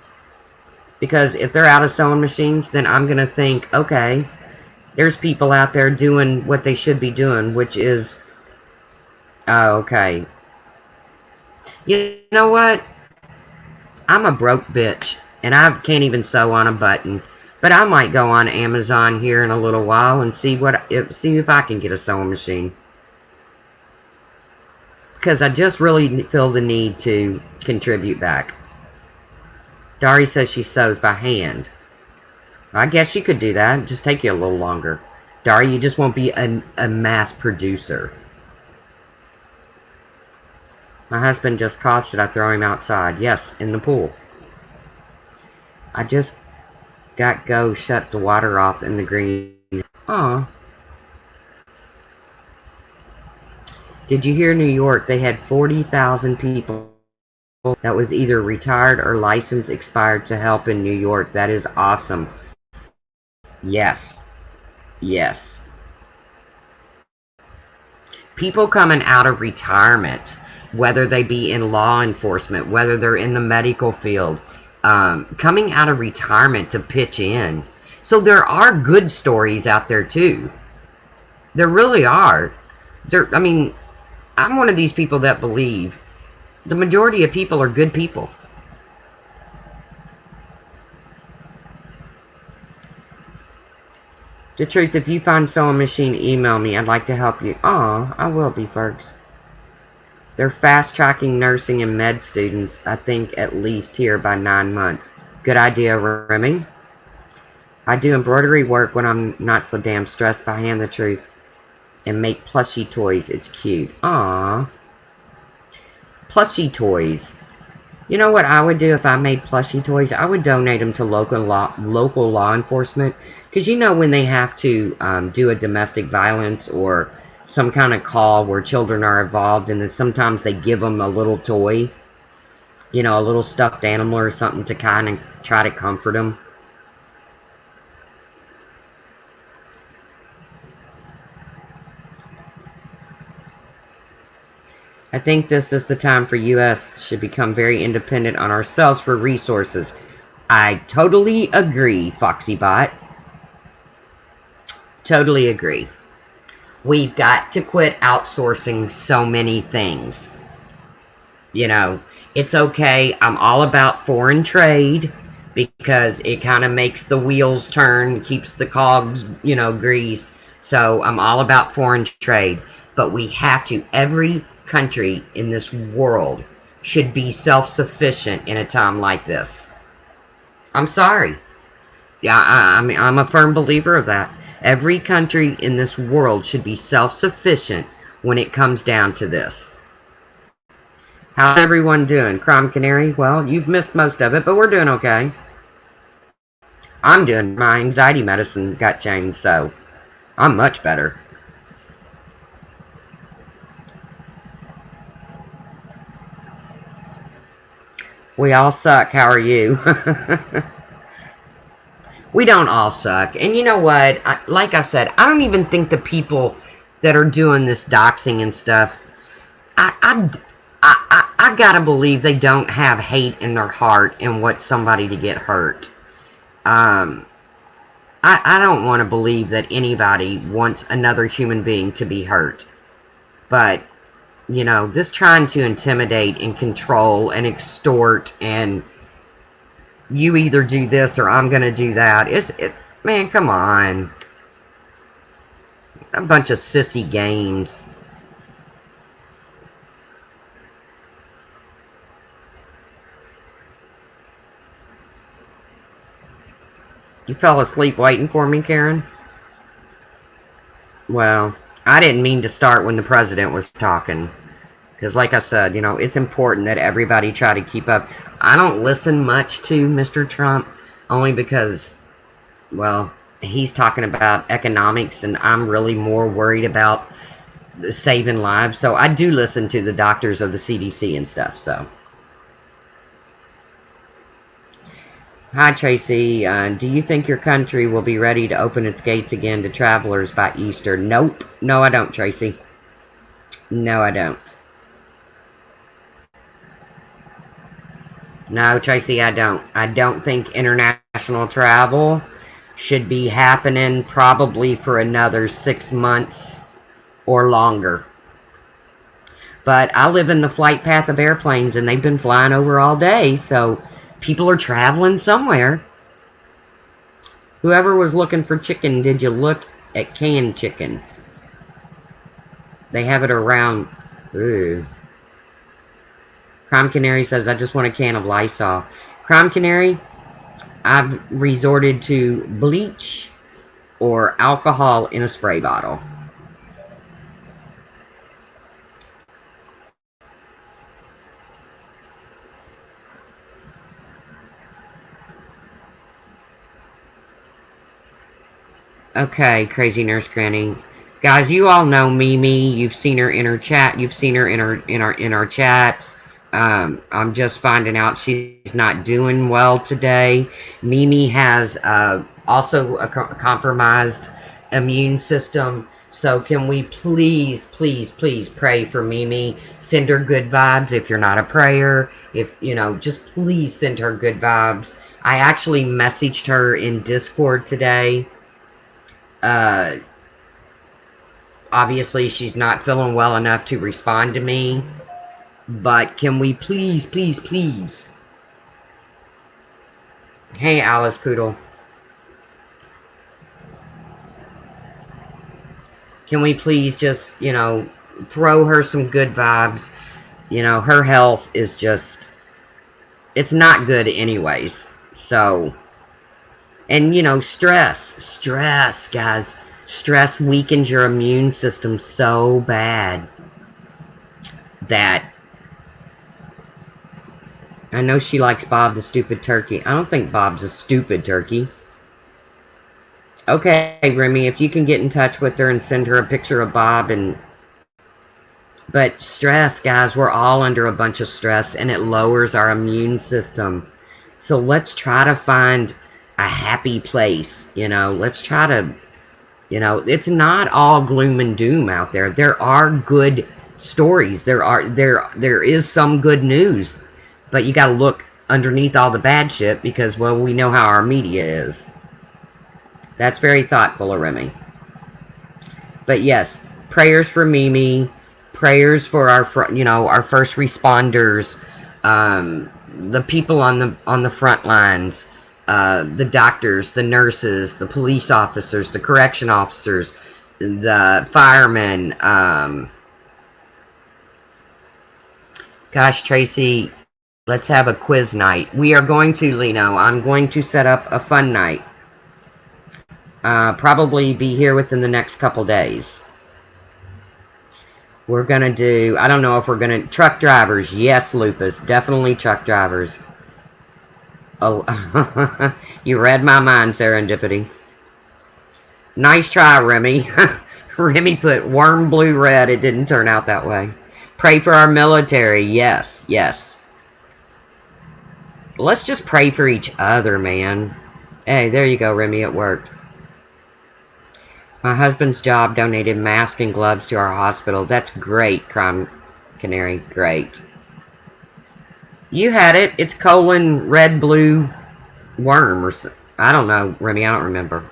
Because if they're out of sewing machines, then I'm going to think, okay, there's people out there doing what they should be doing, which is, oh, okay. You know what? I'm a broke bitch, and I can't even sew on a button. But I might go on Amazon here in a little while and see if I can get a sewing machine. Because I just really feel the need to contribute back. Dari says she sews by hand. I guess you could do that. Just take you a little longer. Dari, you just won't be a mass producer. My husband just coughed. Should I throw him outside? Yes, in the pool. I just got go shut the water off in the green. Aw. Did you hear New York? They had 40,000 people that was either retired or license expired to help in New York. That is awesome. Yes. Yes. People coming out of retirement, whether they be in law enforcement, whether they're in the medical field, coming out of retirement to pitch in. So there are good stories out there too. There really are. I mean, I'm one of these people that believe the majority of people are good people. The truth, if you find sewing machine, email me. I'd like to help you. Aw, I will be, folks. They're fast-tracking nursing and med students, I think, at least here by 9 months. Good idea, Remy. I do embroidery work when I'm not so damn stressed by hand the truth. And make plushie toys. It's cute. Aww. Plushie toys. You know what I would do if I made plushie toys? I would donate them to local law enforcement. Because you know when they have to do a domestic violence or some kind of call where children are involved, and then sometimes they give them a little toy. You know, a little stuffed animal or something to kind of try to comfort them. I think this is the time for U.S. should become very independent on ourselves for resources. I totally agree, FoxyBot. Totally agree. We've got to quit outsourcing so many things. You know, it's okay. I'm all about foreign trade because it kind of makes the wheels turn, keeps the cogs, you know, greased. So I'm all about foreign trade. But we have to, every country in this world should be self-sufficient in a time like this. I'm sorry. Yeah, I mean, I'm a firm believer of that. Every country in this world should be self-sufficient when it comes down to this. How's everyone doing? Crime Canary? Well, you've missed most of it, but we're doing okay. I'm doing, my anxiety medicine got changed, so I'm much better. We all suck. How are you? We don't all suck. And you know what? Like I said, I don't even think the people that are doing this doxing and stuff, I gotta believe they don't have hate in their heart and want somebody to get hurt. Um, I don't want to believe that anybody wants another human being to be hurt. But, you know, this trying to intimidate and control and extort and you either do this or I'm going to do that. Man, come on. A bunch of sissy games. You fell asleep waiting for me, Karen? Well, I didn't mean to start when the president was talking. Because, like I said, you know, it's important that everybody try to keep up. I don't listen much to Mr. Trump, only because, well, he's talking about economics, and I'm really more worried about saving lives. So I do listen to the doctors of the CDC and stuff, so. Hi, Tracy. Do you think your country will be ready to open its gates again to travelers by Easter? Nope. No, I don't, Tracy. No, I don't. No, Tracy, I don't. I don't think international travel should be happening probably for another 6 months or longer. But I live in the flight path of airplanes, and they've been flying over all day, so people are traveling somewhere. Whoever was looking for chicken, did you look at canned chicken? They have it around. Ooh. Crime Canary says, I just want a can of Lysol. Crime Canary, I've resorted to bleach or alcohol in a spray bottle. Okay, Crazy Nurse Granny. Guys, you all know Mimi. You've seen her in her chat. You've seen her in our chats. I'm just finding out she's not doing well today. Mimi has also a compromised immune system. So can we please, please, please pray for Mimi? Send her good vibes if you're not a prayer. If, you know, just please send her good vibes. I actually messaged her in Discord today. Obviously she's not feeling well enough to respond to me, but can we please, please, please? Hey, Alice Poodle. Can we please just, you know, throw her some good vibes? You know, her health is just, it's not good anyways. So, and, you know, stress, guys. Stress weakens your immune system so bad that I know she likes Bob the stupid turkey. I don't think Bob's a stupid turkey. Okay, Remy, if you can get in touch with her and send her a picture of Bob and... But stress, guys, we're all under a bunch of stress, and it lowers our immune system. So let's try to find a happy place, you know. Let's try to, you know, it's not all gloom and doom out there. There are good stories. There is some good news. But you got to look underneath all the bad shit because, well, we know how our media is. That's very thoughtful of Remy. But yes, prayers for Mimi, prayers for our, you know, our first responders, the people on the front lines, the doctors, the nurses, the police officers, the correction officers, the firemen. Gosh, Tracy, let's have a quiz night. We are going to, Lino. I'm going to set up a fun night. Probably be here within the next couple days. We're going to do, I don't know if we're going to, truck drivers. Yes, Lupus. Definitely truck drivers. Oh, you read my mind, Serendipity. Nice try, Remy. Remy put worm blue red. It didn't turn out that way. Pray for our military. Yes, yes. Let's just pray for each other, man. Hey, there you go, Remy. It worked. My husband's job donated masks and gloves to our hospital. That's great, Crime Canary. Great. You had it. It's colon red blue worm or I don't know, Remy. I don't remember.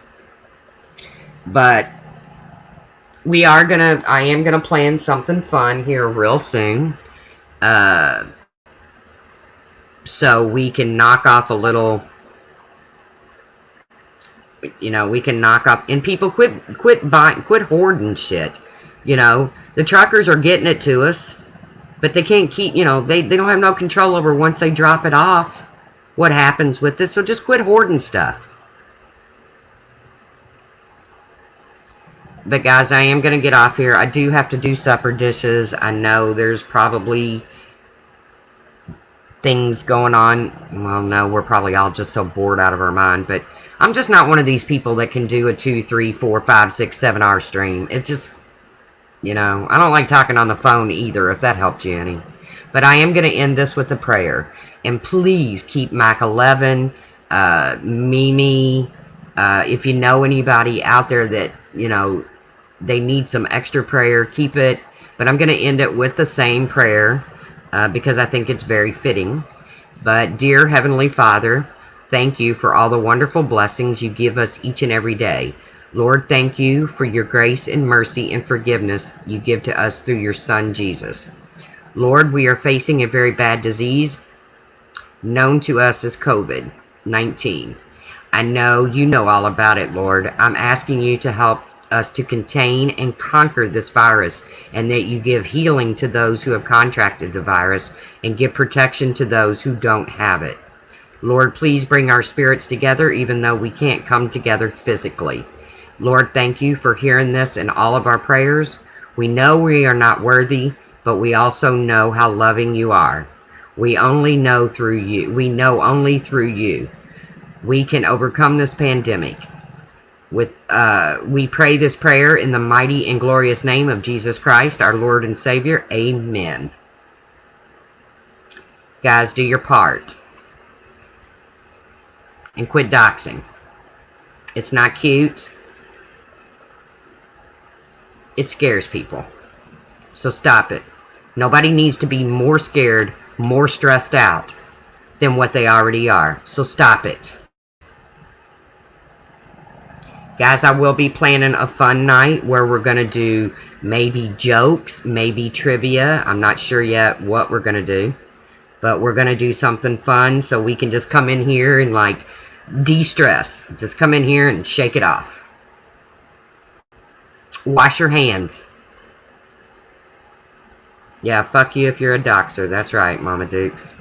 But I am gonna plan something fun here real soon. Uh, so we can knock off a little, we can knock off, and people quit buying, quit hoarding shit. The truckers are getting it to us, but they can't keep, they don't have no control over once they drop it off what happens with it. So just quit hoarding stuff. But guys, I am going to get off here. I do have to do supper dishes. I know there's probably things going on. Well, no, we're probably all just so bored out of our mind. But I'm just not one of these people that can do a 2, 3, 4, 5, 6, 7 hour stream. It just, I don't like talking on the phone either, if that helps you any. But I am going to end this with a prayer. And please keep Mac 11, Mimi, if you know anybody out there that, they need some extra prayer, keep it. But I'm going to end it with the same prayer because I think it's very fitting. But dear Heavenly Father, thank you for all the wonderful blessings you give us each and every day. Lord, thank you for your grace and mercy and forgiveness you give to us through your Son, Jesus. Lord, we are facing a very bad disease known to us as COVID-19. I know you know all about it, Lord. I'm asking you to help us to contain and conquer this virus, and that you give healing to those who have contracted the virus and give protection to those who don't have it. Lord, please bring our spirits together even though we can't come together physically. Lord, thank you for hearing this in all of our prayers. We know we are not worthy, but we also know how loving you are. We only know through you. We know only through you we can overcome this pandemic. We pray this prayer in the mighty and glorious name of Jesus Christ, our Lord and Savior. Amen. Guys, do your part. And quit doxing. It's not cute. It scares people. So stop it. Nobody needs to be more scared, more stressed out than what they already are. So stop it. Guys, I will be planning a fun night where we're going to do maybe jokes, maybe trivia. I'm not sure yet what we're going to do. But we're going to do something fun so we can just come in here and like de-stress. Just come in here and shake it off. Wash your hands. Yeah, fuck you if you're a doxer. That's right, Mama Dukes.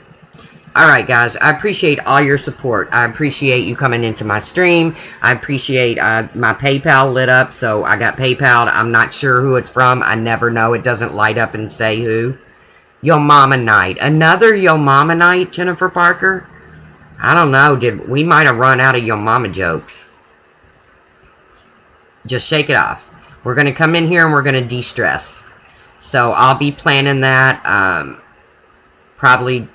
Alright, guys. I appreciate all your support. I appreciate you coming into my stream. I appreciate my PayPal lit up, so I got PayPal. I'm not sure who it's from. I never know. It doesn't light up and say who. Yo Mama Night. Another Yo Mama Night, Jennifer Parker? I don't know. We might have run out of Yo Mama jokes. Just shake it off. We're going to come in here and we're going to de-stress. So I'll be planning that probably,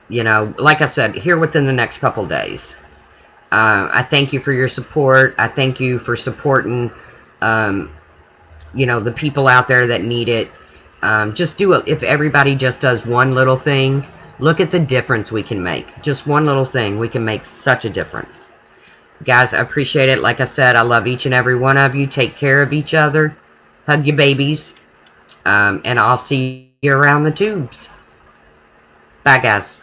like I said, here within the next couple days. I thank you for your support. I thank you for supporting, the people out there that need it. Just do it. If everybody just does one little thing, look at the difference we can make. Just one little thing, we can make such a difference. Guys, I appreciate it. Like I said, I love each and every one of you. Take care of each other. Hug your babies. And I'll see you around the tubes. Bye, guys.